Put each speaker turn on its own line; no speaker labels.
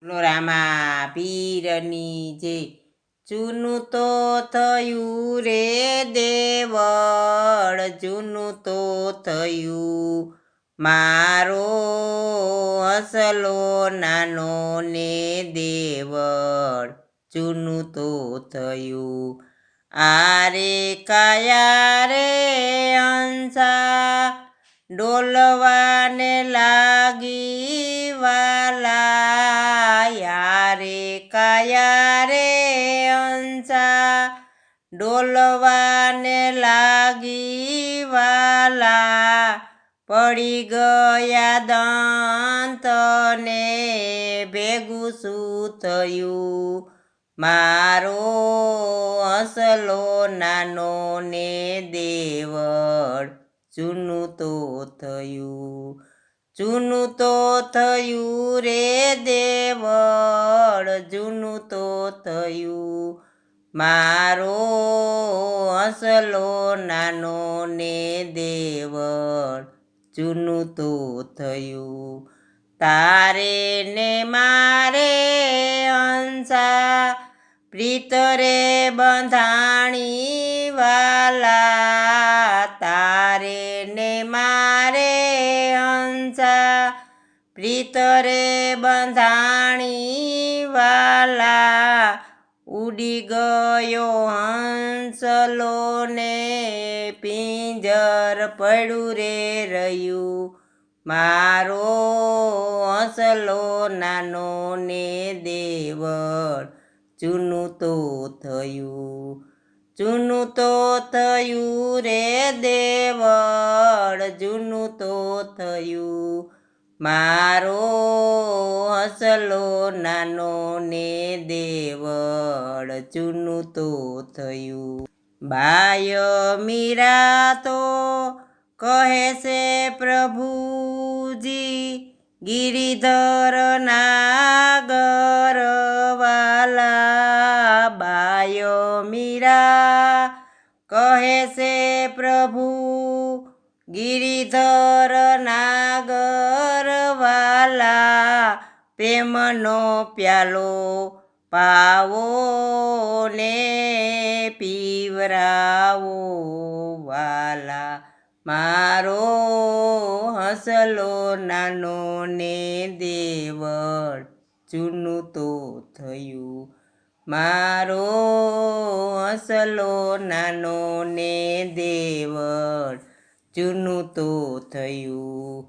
બોલો રામા પીરની જે જૂનું તો થયું રે દેવળ, જૂનું તો થયું મારો હસલો નાનો ને દેવળ, જૂનું તો થયું. આરે કાયા રે અંસા ડોલવાને લાગી વાલા, યારે કાયા રે અંસા ડોલવાને લાગી વાલા, પડી ગયા દંત ને ભેગું શું થયું મારો હસલો નાનો ને દેવળ, જૂનું તો થયું. જૂનું તો થયું રે દેવળ, જૂનું તો થયું મારો હસલો નાનો ને દેવળ, જૂનું તો થયું. તારે ને મારે અંસા પ્રીતરે બંધાણી વાલા, તારે ને મારે અંસા પ્રીતરે બંધાણી વાલા, ઉડી ગયો હંસલો ને પિંજર પડ્યું રે રહ્યું મારો હસલો નાનો ને દેવળ, જૂનું તો થયું. જૂનું તો થયું રે દેવળ, જૂનું તો થયું મારો હસલો નાનો ને દેવળ, જૂનું તો થયું. બાય મીરા તો કહે છે પ્રભુજી ગિરિધર નાગર વાલા, બાય મીરા કહે છે પ્રભુ ગિરિધર નાગર વાલા, પ્રેમનો પ્યાલો પાવો ને પીવરાવો વાલા, મારો હસલો નાનો ને દેવળ, જૂનું તો થયું મારો હસલો નાનો ને દેવળ, જૂનું તો થયું.